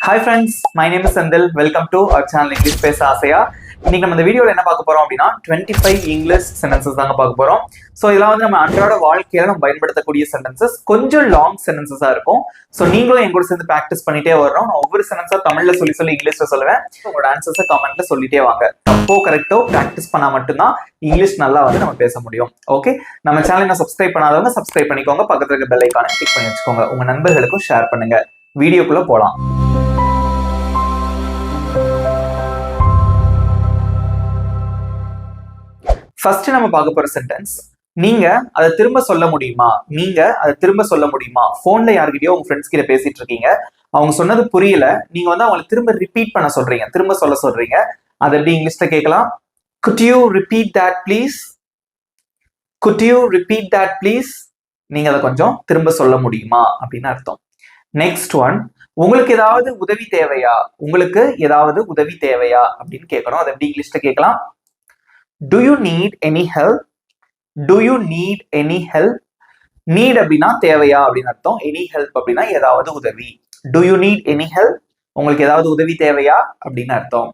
Hi friends, my name is Sandil. Welcome to our channel English Pesa Aasaya. இன்னைக்கு நம்ம இந்த வீடியோல என்ன பார்க்க போறோம் அப்படின்னா 25 இங்கிலீஷ் சென்டென்சஸ் தாங்க பார்க்க போறோம். சோ இதெல்லாம் வந்து நம்ம அன்றாட வாழ்க்கையில நம்ம பயன்படுத்தக்கூடிய சென்டென்சஸ், கொஞ்சம் லாங் சென்டென்சஸா இருக்கும். சோ நீங்களும் என் கூட சேர்ந்து பிராக்டிஸ் பண்ணிட்டே வரோம். நான் ஒவ்வொரு சென்டென்ஸா தமிழ்ல சொல்லி இங்கிலீஷ்ல சொல்லுவேன். உங்களோட ஆன்சர்ஸை கமெண்ட்ல சொல்லிட்டே வாங்க. தப்போ கரெக்டோ பிராக்டிஸ் பண்ணா மட்டும்தான் இங்கிலீஷ் நல்லா வந்து நம்ம பேச முடியும். ஓகே, நம்ம சேனலை சப்ஸ்கிரைப் பண்ணாதவங்க சப்ஸ்கிரைப் பண்ணிக்கோங்க. பக்கத்துல இருக்க பெல் ஐகானை கிளிக் பண்ணி வச்சுக்கோங்க. உங்க நண்பர்களுக்கும் ஷேர் பண்ணுங்க. வீடியோக்குள்ள போலாம். ஃபர்ஸ்ட் நம்ம பார்க்க போற சென்டென்ஸ், நீங்க அதை திரும்ப சொல்ல முடியுமா? நீங்க அதை திரும்ப சொல்ல முடியுமா? போன்ல யார்கிட்டயோ உங்க ஃப்ரெண்ட்ஸ் கிட்ட பேசிட்டு இருக்கீங்க, அவங்க சொன்னது புரியல, நீங்க வந்து அவங்களை திரும்ப ரிப்பீட் பண்ண சொல்றீங்க, திரும்ப சொல்ல சொல்றீங்க. அதை எப்படி இங்கிலீஷ்ல கேட்கலாம்? Could you repeat that please? Could you repeat that please? நீங்க அதை கொஞ்சம் திரும்ப சொல்ல முடியுமா அப்படின்னு அர்த்தம். நெக்ஸ்ட் ஒன், உங்களுக்கு ஏதாவது உதவி தேவையா? உங்களுக்கு ஏதாவது உதவி தேவையா அப்படின்னு கேட்கணும். அதை எப்படி இங்கிலீஷ்ல கேட்கலாம்? Do you need any help? Do you need any help? Need அப்படின்னா தேவையா அப்படின்னு அர்த்தம். Any help அப்படின்னா ஏதாவது உதவி. Do you need any help? உங்களுக்கு ஏதாவது உதவி தேவையா அப்படின்னு அர்த்தம்.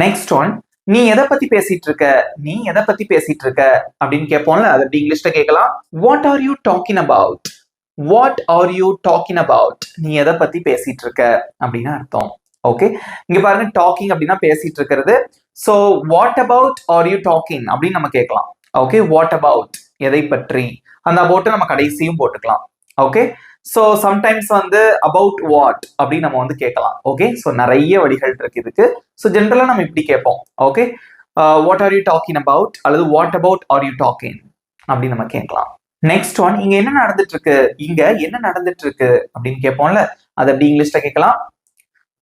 நெக்ஸ்ட் ஒன், நீ எதை பத்தி பேசிட்டு இருக்க? நீ எதை பத்தி பேசிட்டு இருக்க அப்படின்னு கேட்போம்ல, அதை எப்படி இங்கிலீஷ்ல கேட்கலாம்? What are you talking about? What are you talking about? நீ எதை பத்தி பேசிட்டு இருக்க அப்படின்னு அர்த்தம். ஓகே, இங்க பாருங்க, டாக்கிங் அப்படின்னா பேசிட்டு இருக்கிறது. So what about are you talking அப்படின்னு நம்ம கேட்கலாம். ஓகே, வாட் அபவுட் எதை பற்றி, அந்த அபவுட் நம்ம கடைசியும் போட்டுக்கலாம். ஓகே, சோ சம்டைம்ஸ் வந்து அபவுட் வாட் அப்படின்னு நம்ம வந்து கேட்கலாம். ஓகே, சோ நிறைய வழிகள் இருக்கு இதுக்கு. சோ ஜென்ரலா நம்ம இப்படி கேட்போம். Okay, what are you talking about அல்லது what about are you talking அப்படின்னு நம்ம கேட்கலாம். நெக்ஸ்ட் ஒன், இங்க என்ன நடந்துட்டு இருக்கு? இங்க என்ன நடந்துட்டு இருக்கு அப்படின்னு கேட்போம்ல, அதை எப்படி இங்கிலீஷ்ல கேட்கலாம்?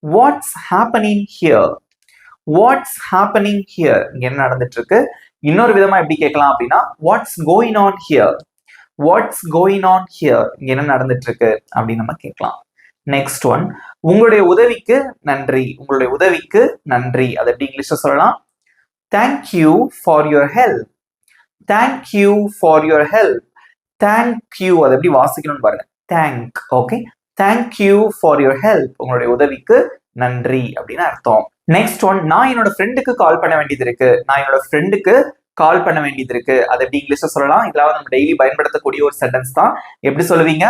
What's happening here? What's happening here? இங்க என்ன நடந்துட்டு இருக்கு? இன்னொரு விதமா எப்படி கேட்கலாம் அப்படின்னா, What's going on here? What's going on here? இங்க என்ன நடந்துட்டு இருக்கு அப்படின்னு நம்ம கேட்கலாம். நெக்ஸ்ட் ஒன், உங்களுடைய உதவிக்கு நன்றி. உங்களுடைய உதவிக்கு நன்றி. அதை எப்படி இங்கிலீஷ்ல சொல்லலாம்? Thank you for your help. Thank you for your help. Thank you அதை எப்படி வாசிக்கணும்னு பாருங்க. Thank. Okay, Thank you for your help. உங்களுடைய உதவிக்கு நன்றி அப்படின்னு அர்த்தம். நெக்ஸ்ட் ஒன், நான் என்னோட ஃப்ரெண்டுக்கு கால் பண்ண வேண்டியது இருக்கு. நான் என்னோட ஃப்ரெண்டுக்கு கால் பண்ண வேண்டியது இருக்கு. அதை எப்படி இங்கிலீஷ்ல சொல்லலாம்? இதெல்லாம் நம்ம டெய்லி பயன்படுத்தக்கூடிய ஒரு சென்டென்ஸ் தான். எப்படி சொல்லுவீங்க?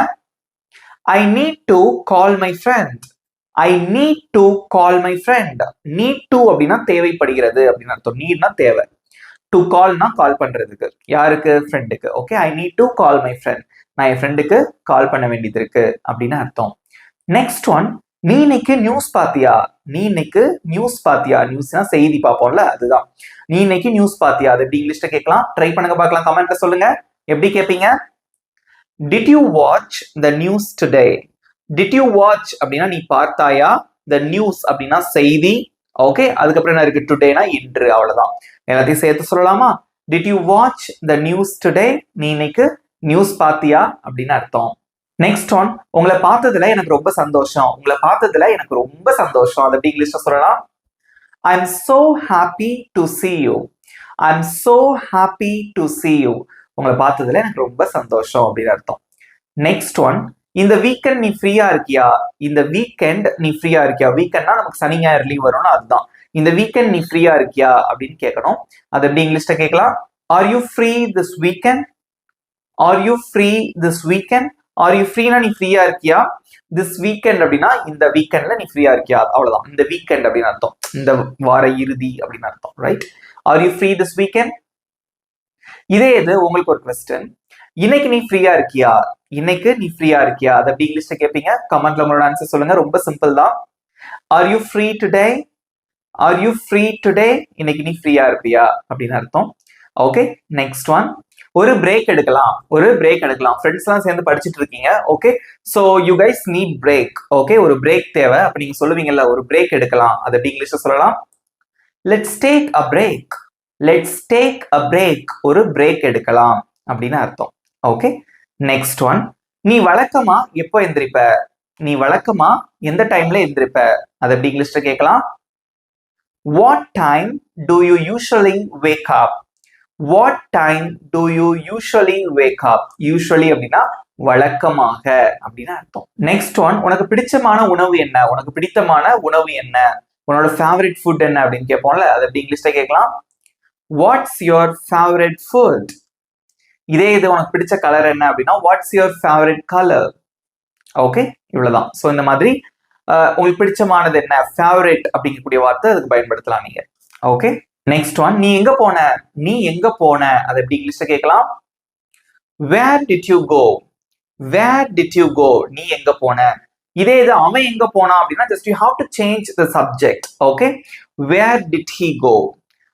I need to call my friend. I need to call my friend. Need to அப்படின்னா தேவைப்படுகிறது அப்படின்னு அர்த்தம். நீட்னா தேவை, டு கால்னா கால் பண்றதுக்கு. யாருக்கு? ஃப்ரெண்டுக்கு. Okay, I need to call my friend. நான் என் ஃப்ரெண்டுக்கு கால் பண்ண வேண்டியது இருக்கு அப்படின்னு அர்த்தம். நெக்ஸ்ட் ஒன், நீ இன்னைக்கு நியூஸ் பாத்தியா? நீ இன்னைக்கு நியூஸ் பாத்தியா? நியூஸ்னா செய்தி பார்ப்போம்ல, அதுதான். நீ இன்னைக்கு நியூஸ் பாத்தியா? அது எப்படி இங்கிலீஷ்ல கேட்கலாம்? ட்ரை பண்ணுங்க பார்க்கலாம், கமெண்ட்ல சொல்லுங்க. எப்படி கேட்பீங்க? Did you watch the news today? Did you watch அப்படின்னா நீ பார்த்தாயா? The news அப்படின்னா செய்தி. ஓகே, அதுக்கப்புறம் என்ன இருக்கு? டுடேனா இன்று. அவ்வளவுதான். எல்லாத்தையும் சேர்த்து சொல்லலாமா? Did you watch the news today? நீ இன்னைக்கு நியூஸ் பாத்தியா அப்படின்னு அர்த்தம். நெக்ஸ்ட் ஒன், உங்களை பார்த்ததுல எனக்கு ரொம்ப சந்தோஷம். உங்களை பார்த்ததுல எனக்கு ரொம்ப சந்தோஷம். அதை எப்படி இங்கிலீஷ்ல சொல்லலாம்? I'm so happy to see you. I'm so happy to see you. உங்களை பார்த்ததுல எனக்கு ரொம்ப சந்தோஷம் அப்படின்னு அர்த்தம். நெக்ஸ்ட் ஒன், இந்த வீக்கெண்ட் நீ ஃப்ரீயா இருக்கியா? இந்த வீக்கெண்ட் நீ ஃப்ரீயா இருக்கியா? வீக்கெண்ட்னா நமக்கு சனி ஞாயிறு லீவ் வரும்னா அதுதான். இந்த வீக்கெண்ட் நீ ஃப்ரீயா இருக்கியா அப்படின்னு கேட்கணும். அதை எப்படி இங்கிலீஷ்ல கேட்கலாம்? Are you free this weekend? Are you free this weekend? Are you free-னா நீ ஃப்ரீயா இருக்கியா? This weekend அப்படின்னா இந்த வீக்கெண்ட்ல நீ ஃப்ரீயா இருக்கியா? அவ்வளவுதான். இந்த வீக்கெண்ட் அப்படின்னு அர்த்தம், இந்த வார இறுதி அப்படின்னு அர்த்தம். Right? Are you free this weekend? இதே இது உங்களுக்கு ஒரு கொஸ்டின், இன்னைக்கு நீ ஃப்ரீயா இருக்கியா? இன்னைக்கு நீ ஃப்ரீயா இருக்கியா? அதை எப்படி இங்கிலீஷ்ல கேட்பீங்க? கமெண்ட்ல உங்களோட ஆன்சர் சொல்லுங்க. ரொம்ப சிம்பிள் தான். Are you free today? Are you free today? இன்னைக்கு நீ ஃப்ரீயா இருப்பியா அப்படின்னு அர்த்தம். ஓகே, நெக்ஸ்ட் ஒன், ஒரு பிரேக் எடுக்கலாம். ஒரு பிரேக் எடுக்கலாம். ஃப்ரெண்ட்ஸ் எல்லாம் சேர்ந்து படிச்சுட்டு இருக்கீங்க. Okay, so you guys need break. Okay, ஒரு பிரேக் தேவை. அப்ப நீங்க சொல்லுவீங்கல்ல, ஒரு பிரேக் எடுக்கலாம். அதை எப்படி இங்கிலீஷ்ல சொல்லலாம்? Let's take a break. Let's take a break. ஒரு பிரேக் எடுக்கலாம் அப்படின்னு அர்த்தம். ஓகே, நெக்ஸ்ட் ஒன், நீ வழக்கமா எப்போ எந்திரிப்ப? நீ வழக்கமா எந்த டைம்ல எந்திரிப்ப? அதை எப்படி இங்கிலீஷ்ல கேட்கலாம்? What time do you usually wake up? What time do you usually wake up? Usually அப்படின்னா வழக்கமாக அப்படின்னு அர்த்தம். நெக்ஸ்ட் ஒன், உனக்கு பிடிச்சமான உணவு என்ன, உனக்கு பிடித்தமான உணவு என்ன, உன்னோட ஃபேவரட் ஃபுட் என்ன அப்படின்னு கேட்போம்ல, அது எப்படி இங்கிலீஷ்ல கேட்கலாம்? What's your favourite food. இதே இது உனக்கு பிடிச்ச கலர் என்ன அப்படின்னா what's your favourite colour. Okay, இவ்வளவுதான். ஸோ இந்த மாதிரி உங்களுக்கு பிடிச்சமானது என்ன, ஃபேவரட் அப்படிங்கக்கூடிய வார்த்தை அதுக்கு பயன்படுத்தலாம் நீங்க. ஓகே, நெக்ஸ்ட் ஒன், நீ எங்க போன, நீ எங்க போன, அதை எப்படி இங்கிலீஷ்ல கேட்கலாம்? Where did you go, where did you go, நீ எங்க போன. இதே இது அவன் எங்க போனா அப்படின்னா just you have to change the subject. Okay, where did he go,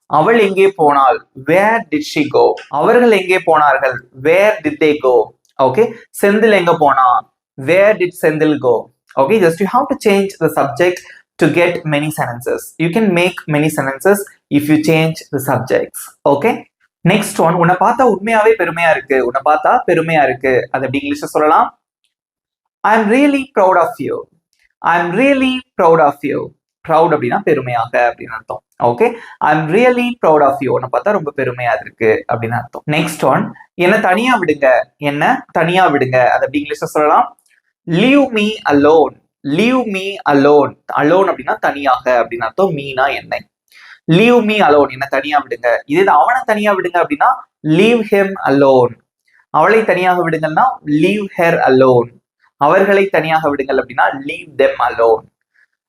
அவள் எங்கே போனாள், வேர் டிட் ஷி கோ, அவர்கள் எங்கே போனார்கள், where did they go. Okay, Senthil எங்க போனா, where did Senthil go. Okay, just you have to change the subject to get many sentences. You can make many sentences if you change the subjects. Okay, next one, உன்னை பார்த்தா உண்மையாவே பெருமையா இருக்கு, உன்னை பார்த்தா பெருமையா இருக்கு, அது எப்படி இங்கிலீஷ்ல சொல்லலாம்? I'm really proud of you. I'm really proud of you. Proud அப்படின்னா பெருமையாக அப்படின்னு அர்த்தம். Okay, I'm really proud of you. உன்னை பார்த்தா ரொம்ப பெருமையா இருக்கு அப்படின்னு அர்த்தம். நெக்ஸ்ட் ஒன், என்ன தனியா விடுங்க, என்ன தனியா விடுங்க, அது எப்படி இங்கிலீஷ்ல சொல்லலாம்? Leave me alone. Leave me alone. Alone அப்படின்னா தனியாக அப்படின்னு அர்த்தம். மீனா என்னை. Leave me alone, என்ன தனியா விடுங்க. இதே அவனை தனியா விடுங்க அப்படின்னா leave him alone. அவளை தனியாக விடுங்கன்னா leave her alone. அவர்களை தனியாக விடுங்கள் அப்படின்னா leave them alone.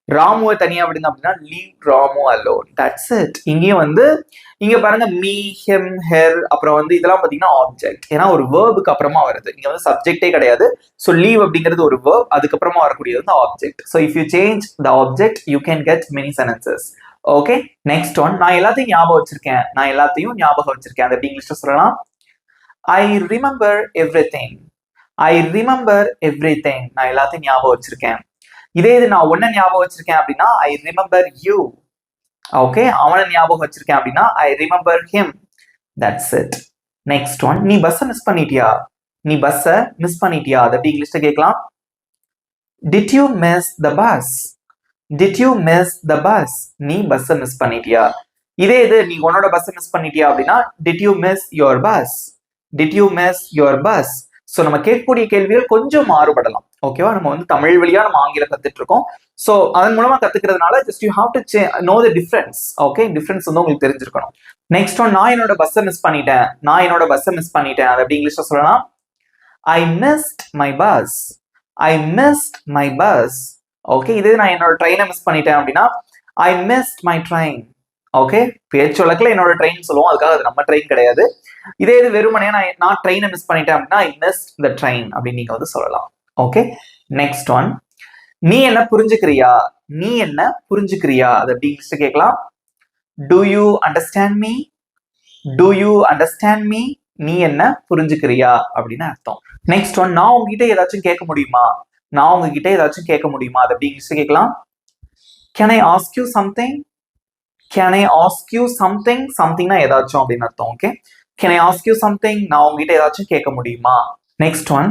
ராமுவை தனியா விடுங்க அப்படின்னா leave Ramu alone. That's it. இங்கேயும் வந்து இங்க பாருங்க me, him, her, அப்புறம் வந்து இதெல்லாம் பாத்தீங்கன்னா ஆப்ஜெக்ட். ஏன்னா ஒரு வேர்புக்கு அப்புறமா வருது, இங்க வந்து சப்ஜெக்டே கிடையாது. ஸோ லீவ் அப்படிங்கிறது ஒரு வேர்ப், அதுக்கப்புறமா வரக்கூடியது வந்து object. So if you change the object you can get many sentences. Okay, next one, நான் எல்லாத்தையும் ஞாபகம் வச்சிருக்கேன், நான் எல்லாத்தையும் ஞாபகம் வச்சிருக்கேன், அதை எப்படி இங்கிலீஷ்ல சொல்லலாம்? I remember everything. I remember everything, நான் எல்லாத்தையும் ஞாபகம் வச்சிருக்கேன். இதே இது நான் ஒன்ன ஞாபகம் வச்சிருக்கேன் அப்படின்னா ஐ ரிமெம்பர் யூ. ஓகே, அவனை ஞாபகம் வச்சிருக்கேன் அப்படின்னா I remember him. That's it. Next one, நீ பஸ்ஸை மிஸ் பண்ணிட்டியா, நீ பஸ்ஸை மிஸ் பண்ணிட்டியா, அதை எப்படி இங்கிலீஷ்ல கேட்கலாம்? Did you miss the bus. Did you miss the bus, நீ பஸ்ஸை மிஸ் பண்ணிட்டியா. இதே இது நீ உன்னோட பஸ்ஸை மிஸ் பண்ணிட்டியா அப்படின்னா did you miss your bus. Did you miss your bus. So நம்ம கேட்கக்கூடிய கேள்விகள் கொஞ்சம் மாறுபடலாம். ஓகேவா, நம்ம வந்து தமிழ் வழியா நம்ம ஆங்கிலம் கத்துட்டு இருக்கோம். ஸோ அதன் மூலமா கத்துக்கிறதுனால just you have to know the difference. Okay, difference வந்து உங்களுக்கு தெரிஞ்சிருக்கணும். நெக்ஸ்ட் ஒன், நான் என்னோட பஸ்ஸை மிஸ் பண்ணிட்டேன், நான் என்னோட பஸ்ஸை மிஸ் பண்ணிட்டேன், அதை எப்படி இங்கிலீஷ்ல சொல்லலாம்? I missed my bus. I missed my bus. Okay, இதே நான் என்னோட ட்ரெயினை மிஸ் பண்ணிட்டேன் அப்படின்னா I missed my train. Okay, பேச்சு வழக்கில் என்னோட ட்ரெயின் சொல்லுவோம், அதுக்காக அது நம்ம ட்ரெயின் கிடையாது. இதே இது வெறுமனே நான் ட்ரெயினை மிஸ் பண்ணிட்டேன் அப்படின்னா ஐ மிஸ்ட் த ட்ரெயின் அப்படின்னு நீங்க வந்து சொல்லலாம். ஓகே, நெக்ஸ்ட் ஒன், நீ என்ன புரிஞ்சுக்கிறியா, நீ என்ன புரிஞ்சுக்கிறியா, அதை எப்படி இங்கிலீஷ்ல கேட்கலாம்? To you understand me. To you understand me, நீ என்ன புரிஞ்சுக்கிறியா அப்படின்னு அர்த்தம். நெக்ஸ்ட் ஒன், நான் உங்ககிட்ட ஏதாச்சும் கேட்க முடியுமா, நான் உங்ககிட்ட ஏதாச்சும் கேட்க முடியுமா, அதை எப்படி இங்கிலீஷ்ல கேட்கலாம்? Can I ask you something. Can I ask you something. சம்திங்னா ஏதாச்சும் அப்படின்னு அர்த்தம். Okay, can I ask you something, நான் உங்ககிட்ட ஏதாச்சும் கேட்க முடியுமா. நெக்ஸ்ட் ஒன்,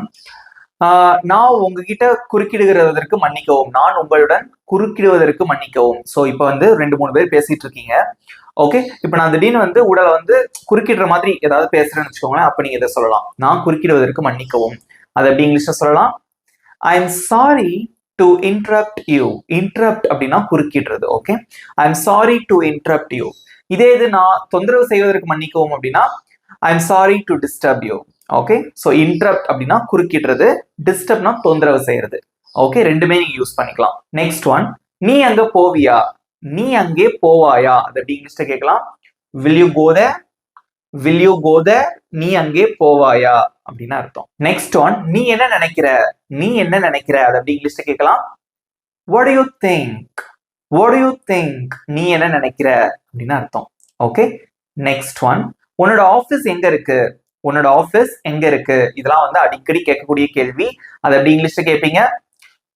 நான் உங்ககிட்ட குறுக்கிடுகிறதற்கு மன்னிக்கவும், நான் உங்களுடன் குறுக்கிடுவதற்கு மன்னிக்கவும். ஸோ இப்போ வந்து 2-3 பேர் பேசிட்டு இருக்கீங்க. ஓகே, இப்போ நான் திடீர்னு வந்து உடலை வந்து குறுக்கிடுற மாதிரி ஏதாவது பேசுறேன்னு வச்சுக்கோங்களேன், அப்ப நீங்க இதை சொல்லலாம், நான் குறுக்கிடுவதற்கு மன்னிக்கவும். அதை எப்படி இங்கிலீஷ்ல சொல்லலாம்? I am sorry to interrupt you. Interrupt அப்படின்னா குறுக்கிடுறது. Okay, I am sorry to interrupt you. இதே இது நான் தொந்தரவு செய்வதற்கு மன்னிக்கவும் அப்படின்னா I am sorry to disturb you. Okay, so interrupt அப்படின்னா குறுக்கிடுறது, டிஸ்டர்ப்னா தொந்தரவு செய்யறது. ஓகே, ரெண்டுமே நீங்க யூஸ் பண்ணிக்கலாம். நெக்ஸ்ட் ஒன், நீ அங்க போவியா, நீ அங்கே போவாயா, அதை எப்படி இங்கிலீஷ்ல கேட்கலாம்? Will you go there. Will you go there, நீ அங்கே போவாயா அப்படின்னு அர்த்தம். நெக்ஸ்ட் ஒன், நீ என்ன நினைக்கிற, நீ என்ன நினைக்கிற, அதை எப்படி இங்கிலீஷ்ல கேட்கலாம்? What to you think. What to you think, நீ என்ன நினைக்கிற அப்படின்னு அர்த்தம். ஓகே, நெக்ஸ்ட் ஒன், உன்னோட ஆஃபீஸ் எங்க இருக்கு, உன்னோட ஆஃபீஸ் எங்க இருக்கு, இதெல்லாம் வந்து அடிக்கடி கேட்கக்கூடிய கேள்வி. அதை எப்படி இங்கிலீஷ்ல கேட்பீங்க?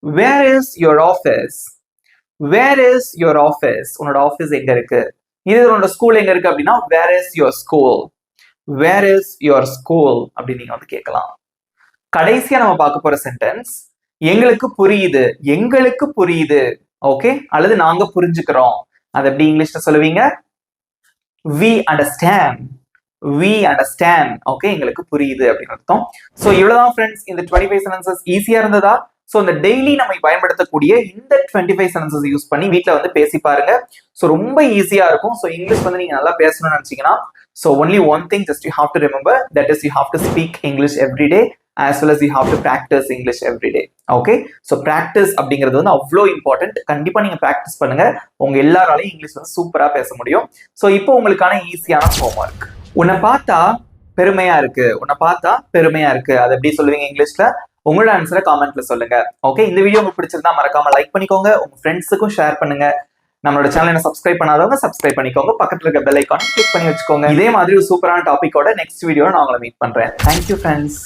Where is your office. Where is your office, உன்னோட ஆஃபீஸ் எங்க இருக்கு. இது உன்னோட ஸ்கூல் எங்க இருக்கு அப்படின்னா where is your school. Where is your school அப்படின்னு நீங்க வந்து கேட்கலாம். கடைசியா நம்ம பார்க்க போற சென்டென்ஸ், எங்களுக்கு புரியுது. எங்களுக்கு புரியுது. ஓகே, அல்லது நாங்க புரிஞ்சுக்கிறோம், அதை எப்படி இங்கிலீஷ்ல சொல்லுவீங்க? we understand. we understand. Okay, எங்களுக்கு புரியுது அப்படின்னு அர்த்தம். ஸோ இவ்வளவுதான் ஃப்ரெண்ட்ஸ், இந்த 25 sentences ஈஸியா இருந்ததா? ஸோ இந்த டெய்லி நம்ம பயன்படுத்தக்கூடிய இந்த 25 sentences யூஸ் பண்ணி வீட்டில் வந்து பேசி பாருங்க. ஸோ ரொம்ப ஈஸியா இருக்கும். ஸோ இங்கிலீஷ் வந்து நீங்க நல்லா பேசணும்னு நினைச்சீங்கன்னா, so only one thing just you have to remember, that is you have to speak English every day as well as you have to practice English every day. Okay, so practice அப்படிங்கிறது வந்து அவ்வளோ important. கண்டிப்பா நீங்க practice பண்ணுங்க, உங்க எல்லாராலையும் English வந்து சூப்பரா பேச முடியும். ஸோ இப்போ உங்களுக்கான ஈஸியான ஹோம்ஒர்க். உன்னை பார்த்தா பெருமையா இருக்கு, உன்னை பார்த்தா பெருமையா இருக்கு, அது எப்படி சொல்லுவீங்க இங்கிலீஷ்ல? உங்களோட ஆன்சரை காமெண்ட்ல சொல்லுங்க. ஓகே, இந்த வீடியோ உங்களுக்கு பிடிச்சிருந்தா மறக்காம லைக் பண்ணிக்கோங்க, உங்க ஃப்ரெண்ட்ஸுக்கும் ஷேர் பண்ணுங்க. நம்மளோட சேனலை சப்ஸ்கிரைப் பண்ணாதவங்க சப்ஸ்கிரைப் பண்ணிக்கோங்க, பக்கத்துல இருக்க பெல் ஐக்கானை கிளிக் பண்ணி வச்சுக்கோங்க. இதே மாதிரி ஒரு சூப்பரான டாபிக்கோட நெக்ஸ்ட் வீடியோல நான் உங்களை மீட் பண்றேன். Thank you friends.